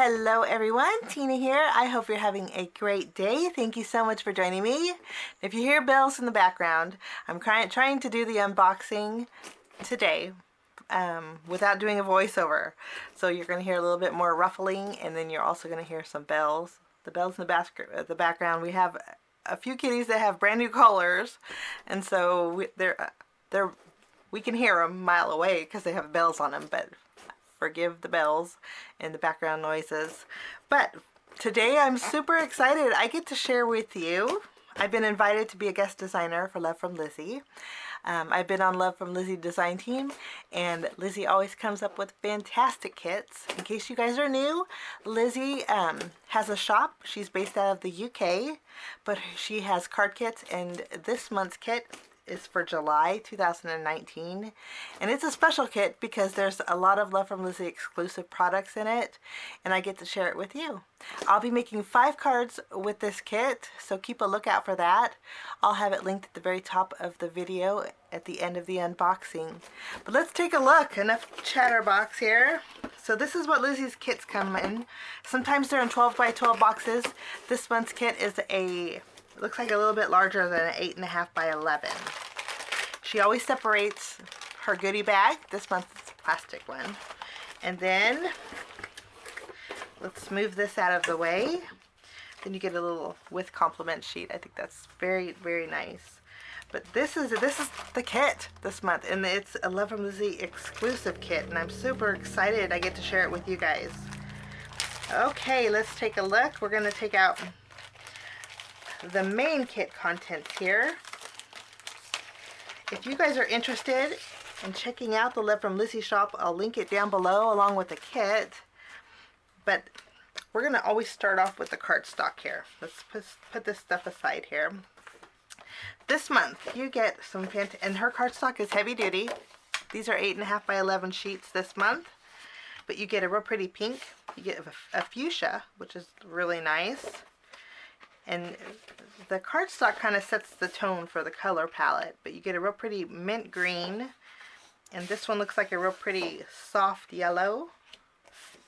Hello everyone, Tina here. I hope you're having a great day. Thank you so much for joining me. If you hear bells in the background, I'm trying to do the unboxing today without doing a voiceover. So you're going to hear a little bit more ruffling, and then you're also going to hear some bells. The bells in the background, we have a few kitties that have brand new collars, and so we can hear them a mile away because they have bells on them, but forgive the bells and the background noises. But today I'm super excited. I get to share with you. I've been invited to be a guest designer for Love from Lizi. I've been on Love from Lizi design team, and Lizi always comes up with fantastic kits. In case you guys are new, Lizi has a shop. She's based out of the UK, but she has card kits, and this month's kit is for July 2019, and it's a special kit because there's a lot of Love from Lizi exclusive products in it, and I get to share it with you. I'll be making 5 cards with this kit, so keep a lookout for that. I'll have it linked at the very top of the video at the end of the unboxing. But let's take a look. Enough chatterbox here. So this is what Lizi's kits come in. Sometimes they're in 12 by 12 boxes. This month's kit is looks like a little bit larger than an 8.5 by 11. She always separates her goodie bag. This month it's a plastic one. And then let's move this out of the way. Then you get a little with compliment sheet. I think that's very, very nice. But this is the kit this month, and it's a Love from Lizi exclusive kit, and I'm super excited I get to share it with you guys. Okay, let's take a look. We're going to take out the main kit contents here. If you guys are interested in checking out the Love from Lizi shop, I'll link it down below along with the kit. But we're going to always start off with the cardstock here. Let's put this stuff aside here. This month you get some and her cardstock is heavy duty. These are 8.5 by 11 sheets this month. But you get a real pretty pink. You get a fuchsia, which is really nice. And the cardstock kind of sets the tone for the color palette, but you get a real pretty mint green, and this one looks like a real pretty soft yellow.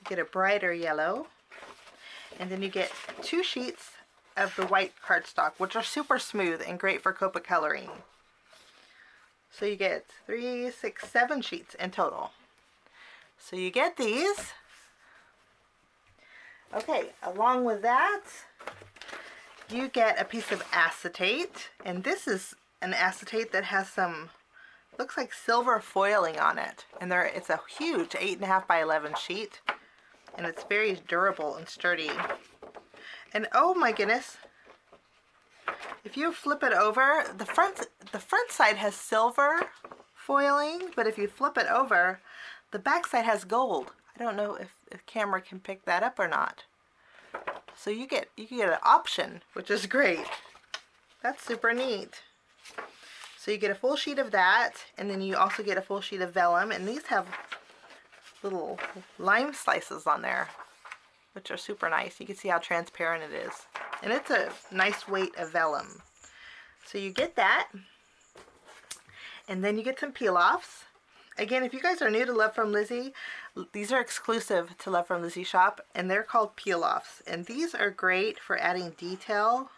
You get a brighter yellow, and then you get 2 sheets of the white cardstock, which are super smooth and great for Copa coloring. So you get 3, 6, 7 sheets in total. So you get these. Okay, along with that, you get a piece of acetate, and this is an acetate that has some, looks like silver foiling on it, and it's a huge 8.5 by 11 sheet, and it's very durable and sturdy. And oh my goodness, if you flip it over, the front side has silver foiling, but if you flip it over, the back side has gold. I don't know if the camera can pick that up or not. So you can get an option, which is great. That's super neat. So you get a full sheet of that, and then you also get a full sheet of vellum, and these have little lime slices on there, which are super nice. You can see how transparent it is. And it's a nice weight of vellum. So you get that, and then you get some peel-offs. Again, if you guys are new to Love from Lizi, these are exclusive to Love from Lizi shop, and they're called peel-offs. And these are great for adding detail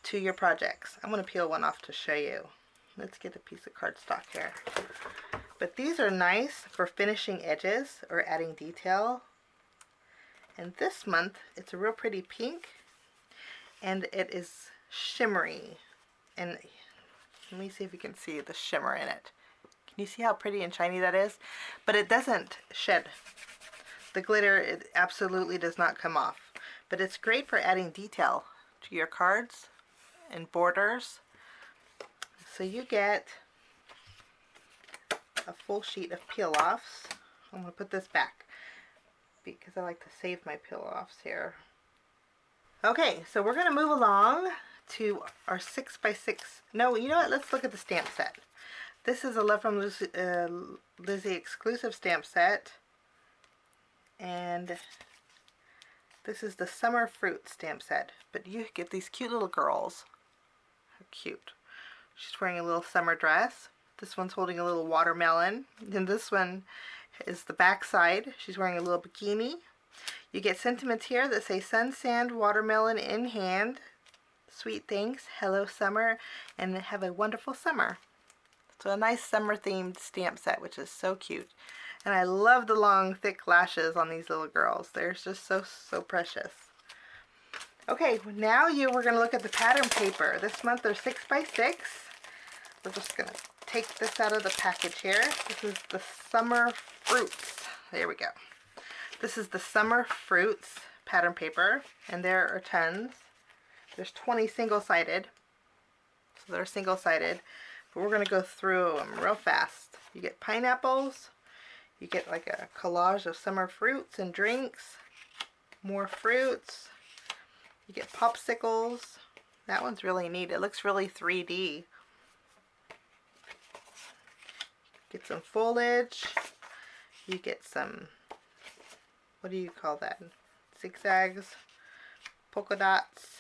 to your projects. I'm going to peel one off to show you. Let's get a piece of cardstock here. But these are nice for finishing edges or adding detail. And this month, it's a real pretty pink, and it is shimmery. And let me see if you can see the shimmer in it. Can you see how pretty and shiny that is? But it doesn't shed. The glitter, it absolutely does not come off. But it's great for adding detail to your cards and borders. So you get a full sheet of peel-offs. I'm going to put this back because I like to save my peel-offs here. Okay, so we're going to move along to our 6x6. No, you know what? Let's look at the stamp set. This is a Love from Lizi exclusive stamp set, and this is the Summer Fruit stamp set. But you get these cute little girls. How cute. She's wearing a little summer dress. This one's holding a little watermelon. And this one is the back side. She's wearing a little bikini. You get sentiments here that say sun, sand, watermelon in hand, sweet thanks, hello summer, and have a wonderful summer. So a nice summer themed stamp set, which is so cute. And I love the long thick lashes on these little girls. They're just so precious. Okay, now we're going to look at the pattern paper. This month they're 6 by 6. We're just going to take this out of the package here. This is the Summer Fruits. There we go. This is the Summer Fruits pattern paper, and there are tons. There's 20 single-sided, so they're single-sided, but we're going to go through them real fast. You get pineapples, you get like a collage of summer fruits and drinks, more fruits, you get popsicles. That one's really neat. It looks really 3D. Get some foliage, you get some, what do you call that? Zigzags, polka dots,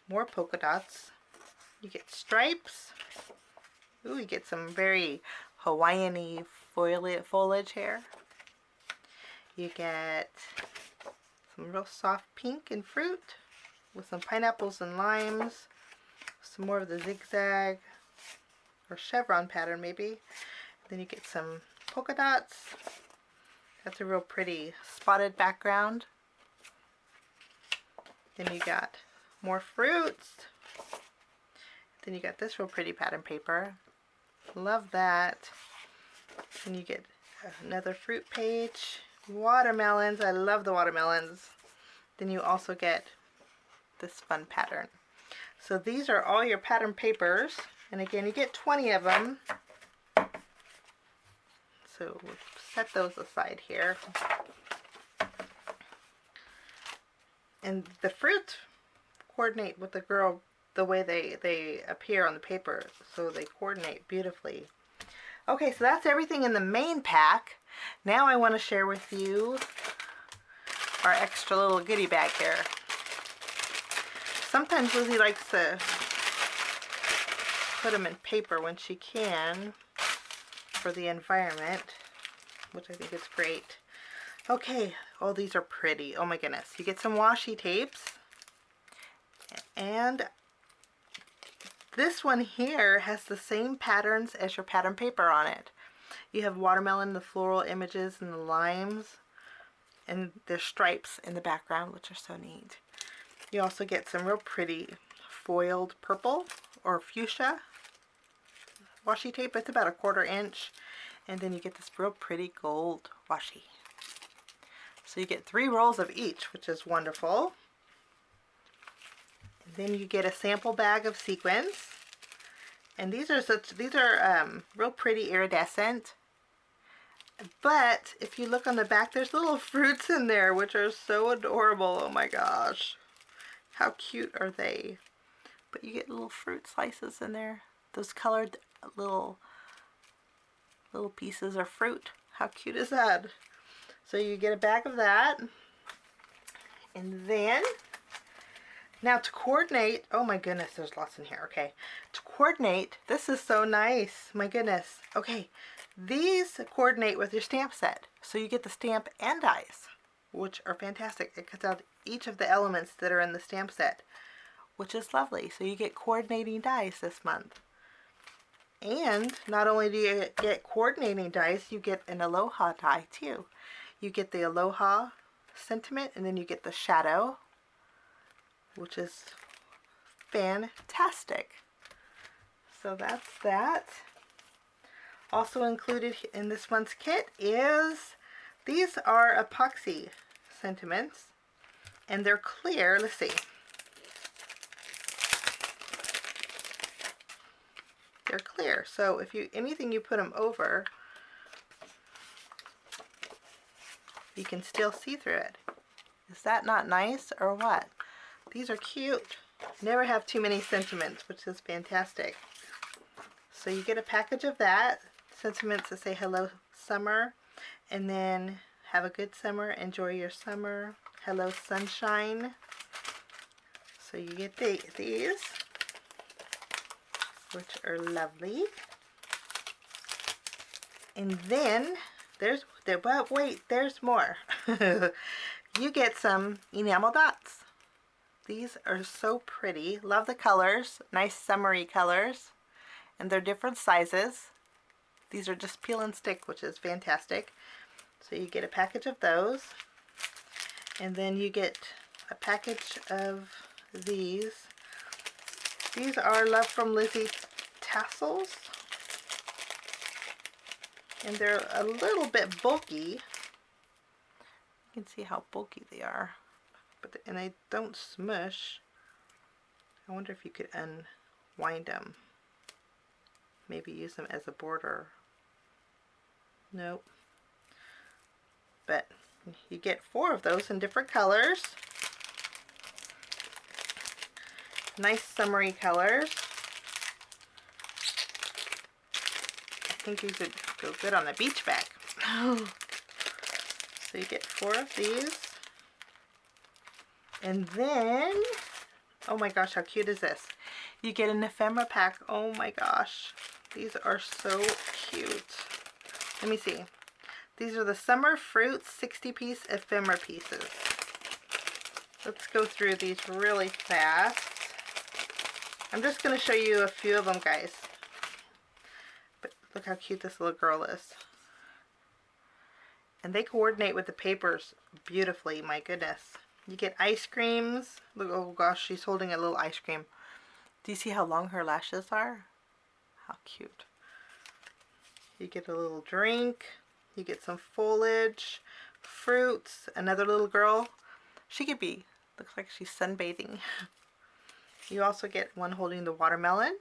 more polka dots. You get stripes. Ooh, you get some very Hawaiian-y foliage here. You get some real soft pink and fruit with some pineapples and limes. Some more of the zigzag or chevron pattern maybe. Then you get some polka dots. That's a real pretty spotted background. Then you got more fruits. Then you got this real pretty pattern paper. Love that. Then you get another fruit page. Watermelons. I love the watermelons. Then you also get this fun pattern. So these are all your pattern papers. And again, you get 20 of them. So we'll set those aside here. And the fruits coordinate with the girl the way they appear on the paper. So they coordinate beautifully. Okay, so that's everything in the main pack. Now I want to share with you our extra little goodie bag here. Sometimes Lizzie likes to put them in paper when she can for the environment, which I think is great. Okay, oh, these are pretty. Oh my goodness. You get some washi tapes, and this one here has the same patterns as your pattern paper on it. You have watermelon, the floral images, and the limes, and there's stripes in the background, which are so neat. You also get some real pretty foiled purple or fuchsia washi tape. It's about 1/4 inch, and then you get this real pretty gold washi. So you get 3 rolls of each, which is wonderful. And then you get a sample bag of sequins, and these are real pretty iridescent. But if you look on the back, there's little fruits in there, which are so adorable. Oh my gosh, how cute are they? But you get little fruit slices in there. Those colored little pieces of fruit. How cute is that? So you get a bag of that. And then, now to coordinate, oh my goodness, there's lots in here. Okay, to coordinate, this is so nice. My goodness. Okay, these coordinate with your stamp set. So you get the stamp and dies, which are fantastic. It cuts out each of the elements that are in the stamp set, which is lovely. So you get coordinating dies this month. And not only do you get coordinating dies, you get an aloha die too. You get the aloha sentiment, and then you get the shadow, which is fantastic. So that's that. Also included in this month's kit is, these are epoxy sentiments, and they're clear. Let's see. They're clear, so if anything you put them over, you can still see through it. Is that not nice or what? These are cute. Never have too many sentiments, which is fantastic. So you get a package of that, sentiments that say hello summer, and then have a good summer, enjoy your summer, hello sunshine. So you get these, which are lovely. And then but wait, there's more. You get some enamel dots. These are so pretty. Love the colors. Nice summery colors. And they're different sizes. These are just peel and stick, which is fantastic. So you get a package of those. And then you get a package of these. These are Love from Lizi tassels. And they're a little bit bulky. You can see how bulky they are. And they don't smush. I wonder if you could unwind them. Maybe use them as a border. Nope. But you get 4 of those in different colors. Nice summery colors. I think these would go good on the beach bag. So you get 4 of these. And then, oh my gosh, how cute is this? You get an ephemera pack. Oh my gosh, these are so cute. Let me see. These are the Summer Fruits 60-piece ephemera pieces. Let's go through these really fast. I'm just going to show you a few of them, guys. But look how cute this little girl is. And they coordinate with the papers beautifully, my goodness. You get ice creams. Look, oh gosh, she's holding a little ice cream. Do you see how long her lashes are? How cute. You get a little drink. You get some foliage, fruits, another little girl. She could be, looks like she's sunbathing. You also get one holding the watermelon.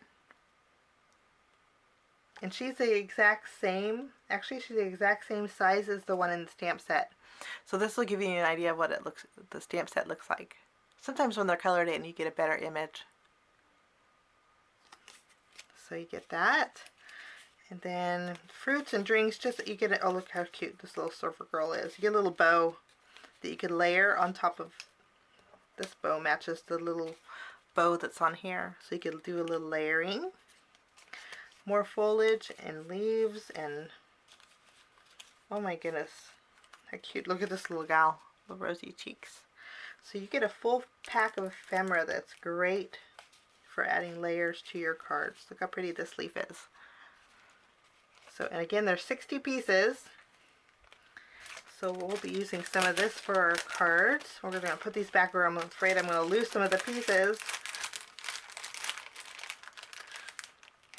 And she's the exact same, actually she's the exact same size as the one in the stamp set. So this will give you an idea of what it looks, the stamp set looks like. Sometimes when they're colored in, you get a better image. So you get that. And then fruits and drinks, just you get it. Oh, look how cute this little surfer girl is. You get a little bow that you could layer on top of. This bow matches the little bow that's on here. So you could do a little layering. More foliage and leaves and oh my goodness. How cute. Look at this little gal with rosy cheeks. So you get a full pack of ephemera that's great for adding layers to your cards. Look how pretty this leaf is. So, and again, there's 60 pieces. So we'll be using some of this for our cards. We're going to put these back where I'm afraid I'm going to lose some of the pieces.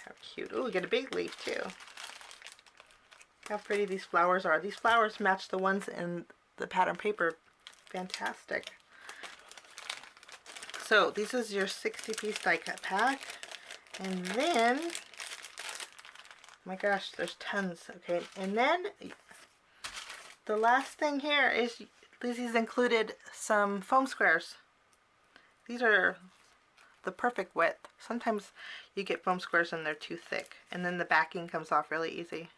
How cute. Oh, we get a big leaf too. How pretty these flowers are. These flowers match the ones in the pattern paper. Fantastic. So this is your 60-piece die cut pack. And then, oh my gosh, there's tons. Okay, and then the last thing here is Lizi's included some foam squares. These are the perfect width. Sometimes you get foam squares and they're too thick, and then the backing comes off really easy.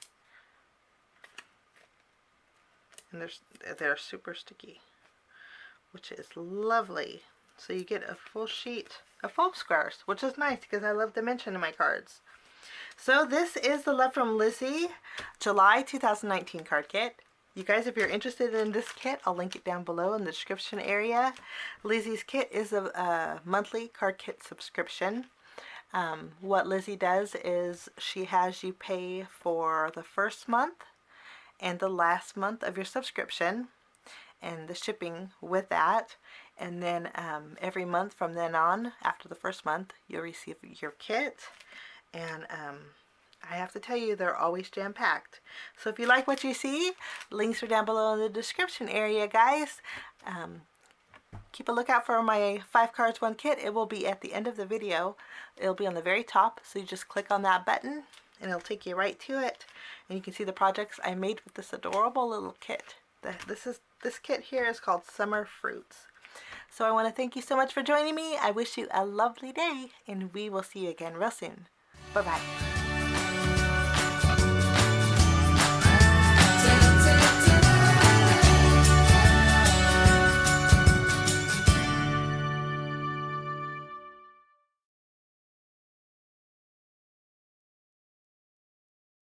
And they're super sticky, which is lovely. So you get a full sheet of foam squares, which is nice because I love dimension in my cards. So this is the Love from Lizi July 2019 card kit. You guys, if you're interested in this kit, I'll link it down below in the description area. Lizi's kit is a monthly card kit subscription. What Lizi does is she has you pay for the first month and the last month of your subscription and the shipping with that. And then every month from then on, after the first month, you'll receive your kit. And I have to tell you, they're always jam-packed. So if you like what you see, links are down below in the description area, guys. Keep a lookout for my 5 cards 1 kit. It will be at the end of the video. It'll be on the very top, so you just click on that button and it'll take you right to it. And you can see the projects I made with this adorable little kit. This kit here is called Summer Fruits. So I want to thank you so much for joining me. I wish you a lovely day, and we will see you again real soon. Bye-bye.